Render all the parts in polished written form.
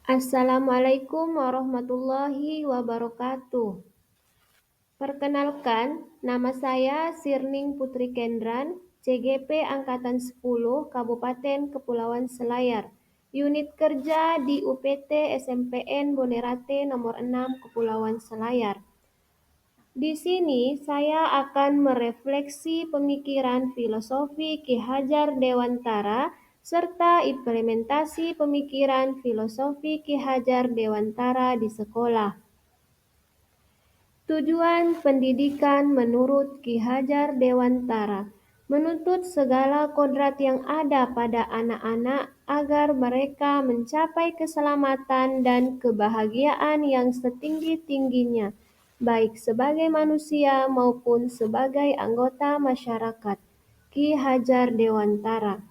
Assalamualaikum warahmatullahi wabarakatuh. Perkenalkan, nama saya Sirning Putri Kendran, CGP Angkatan 10 Kabupaten Kepulauan Selayar, unit kerja di UPT SMPN Bonerate nomor 6 Kepulauan Selayar. Di sini saya akan merefleksi pemikiran filosofi Ki Hajar Dewantara serta implementasi pemikiran filosofi Ki Hajar Dewantara di sekolah. Tujuan pendidikan menurut Ki Hajar Dewantara menuntut segala kodrat yang ada pada anak-anak agar mereka mencapai keselamatan dan kebahagiaan yang setinggi-tingginya, baik sebagai manusia maupun sebagai anggota masyarakat. Ki Hajar Dewantara.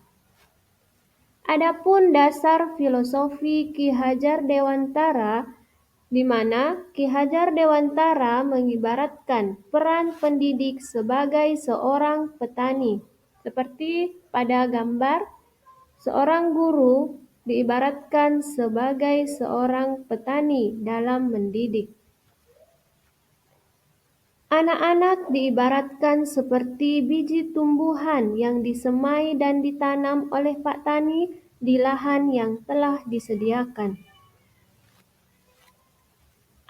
Adapun dasar filosofi Ki Hajar Dewantara, di mana Ki Hajar Dewantara mengibaratkan peran pendidik sebagai seorang petani. Seperti pada gambar, seorang guru diibaratkan sebagai seorang petani dalam mendidik. Anak-anak diibaratkan seperti biji tumbuhan yang disemai dan ditanam oleh Pak Tani di lahan yang telah disediakan.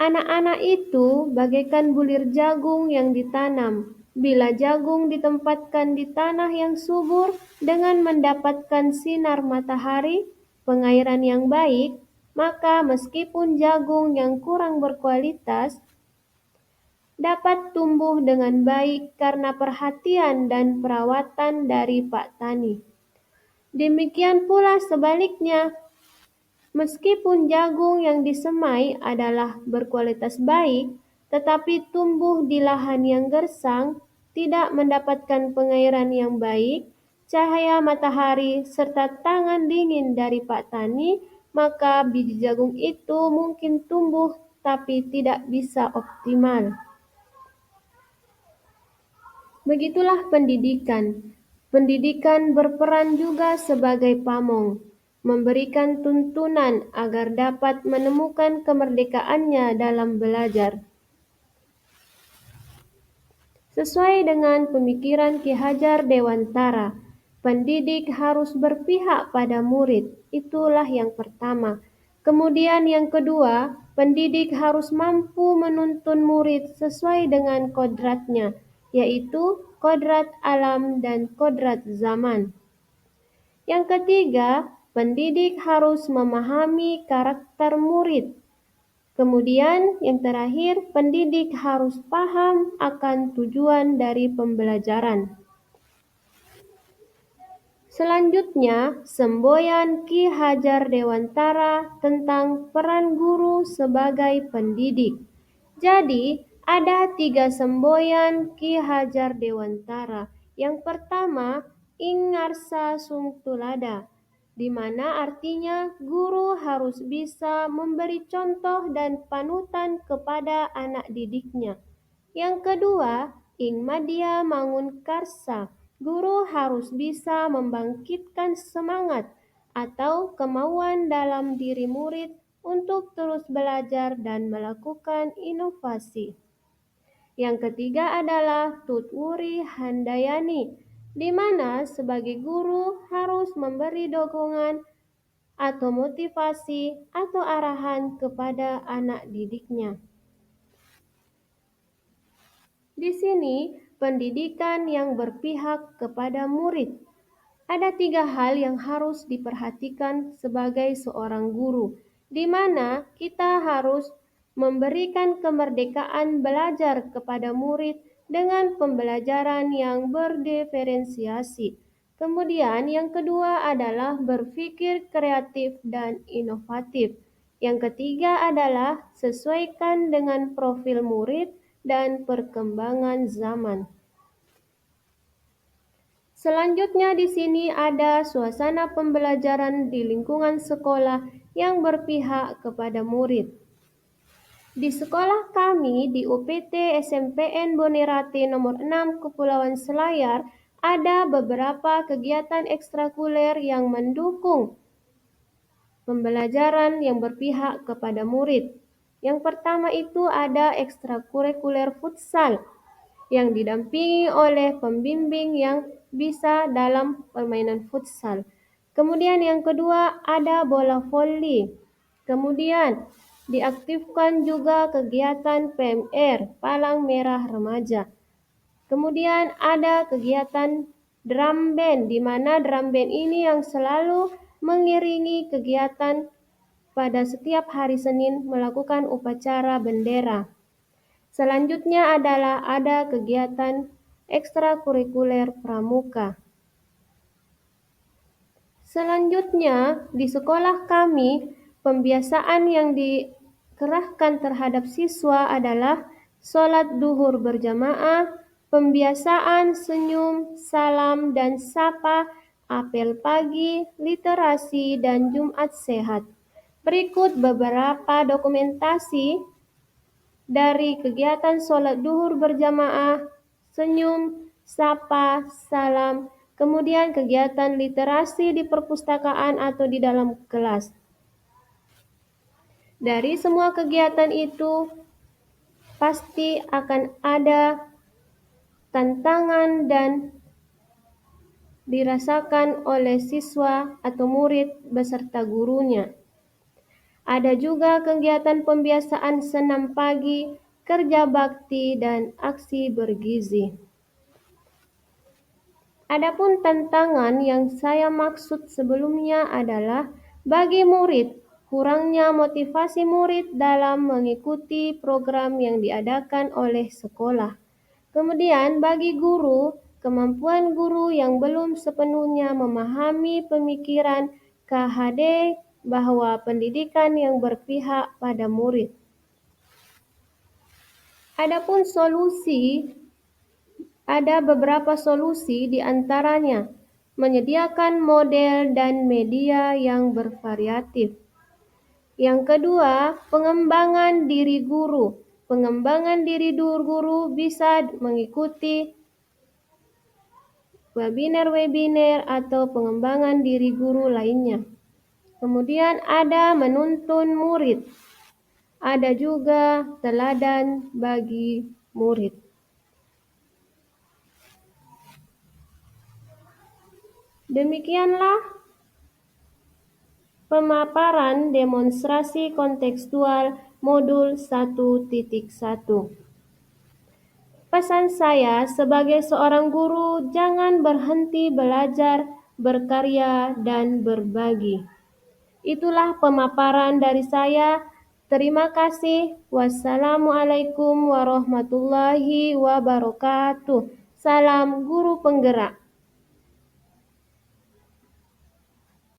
Anak-anak itu bagaikan bulir jagung yang ditanam. Bila jagung ditempatkan di tanah yang subur dengan mendapatkan sinar matahari, pengairan yang baik, maka meskipun jagung yang kurang berkualitas dapat tumbuh dengan baik karena perhatian dan perawatan dari Pak Tani. Demikian pula sebaliknya, meskipun jagung yang disemai adalah berkualitas baik, tetapi tumbuh di lahan yang gersang, tidak mendapatkan pengairan yang baik, cahaya matahari, serta tangan dingin dari Pak Tani, maka biji jagung itu mungkin tumbuh tapi tidak bisa optimal. Begitulah pendidikan. Pendidikan berperan juga sebagai pamong, memberikan tuntunan agar dapat menemukan kemerdekaannya dalam belajar. Sesuai dengan pemikiran Ki Hajar Dewantara, pendidik harus berpihak pada murid. Itulah yang pertama. Kemudian yang kedua, pendidik harus mampu menuntun murid sesuai dengan kodratnya, yaitu kodrat alam dan kodrat zaman. Yang ketiga, pendidik harus memahami karakter murid. Kemudian yang terakhir, pendidik harus paham akan tujuan dari pembelajaran. Selanjutnya, semboyan Ki Hajar Dewantara tentang peran guru sebagai pendidik. Jadi, ada 3 semboyan Ki Hajar Dewantara. Yang pertama, Ingarsa Sungtulada, di mana artinya guru harus bisa memberi contoh dan panutan kepada anak didiknya. Yang kedua, Ing Madya Mangun Karsa, guru harus bisa membangkitkan semangat atau kemauan dalam diri murid untuk terus belajar dan melakukan inovasi. Yang ketiga adalah Tutwuri Handayani, di mana sebagai guru harus memberi dorongan atau motivasi atau arahan kepada anak didiknya. Di sini, pendidikan yang berpihak kepada murid. Ada 3 hal yang harus diperhatikan sebagai seorang guru, di mana kita harus memberikan kemerdekaan belajar kepada murid dengan pembelajaran yang berdiferensiasi. Kemudian yang kedua adalah berpikir kreatif dan inovatif. Yang ketiga adalah sesuaikan dengan profil murid dan perkembangan zaman. Selanjutnya di sini ada suasana pembelajaran di lingkungan sekolah yang berpihak kepada murid. Di sekolah kami di UPT SMPN Bonerate nomor 6 Kepulauan Selayar ada beberapa kegiatan ekstrakurikuler yang mendukung pembelajaran yang berpihak kepada murid. Yang pertama itu ada ekstrakurikuler futsal yang didampingi oleh pembimbing yang bisa dalam permainan futsal. Kemudian yang kedua ada bola voli. Kemudian diaktifkan juga kegiatan PMR, Palang Merah Remaja. Kemudian ada kegiatan drum band, di mana drum band ini yang selalu mengiringi kegiatan pada setiap hari Senin melakukan upacara bendera. Selanjutnya adalah ada kegiatan ekstrakurikuler pramuka. Selanjutnya, di sekolah kami, pembiasaan yang dikerahkan terhadap siswa adalah sholat duhur berjamaah, pembiasaan senyum, salam, dan sapa, apel pagi, literasi, dan Jumat sehat. Berikut beberapa dokumentasi dari kegiatan sholat duhur berjamaah, senyum, sapa, salam, kemudian kegiatan literasi di perpustakaan atau di dalam kelas. Dari semua kegiatan itu, pasti akan ada tantangan dan dirasakan oleh siswa atau murid beserta gurunya. Ada juga kegiatan pembiasaan senam pagi, kerja bakti, dan aksi bergizi. Adapun tantangan yang saya maksud sebelumnya adalah bagi murid, kurangnya motivasi murid dalam mengikuti program yang diadakan oleh sekolah. Kemudian bagi guru, kemampuan guru yang belum sepenuhnya memahami pemikiran KHD bahwa pendidikan yang berpihak pada murid. Adapun solusi, ada beberapa solusi di antaranya menyediakan model dan media yang bervariatif. Yang kedua, pengembangan diri guru. Pengembangan diri guru bisa mengikuti webinar-webinar atau pengembangan diri guru lainnya. Kemudian ada menuntun murid. Ada juga teladan bagi murid. Demikianlah pemaparan demonstrasi kontekstual modul 1.1. Pesan saya sebagai seorang guru, jangan berhenti belajar, berkarya, dan berbagi. Itulah pemaparan dari saya. Terima kasih. Wassalamualaikum warahmatullahi wabarakatuh. Salam guru penggerak.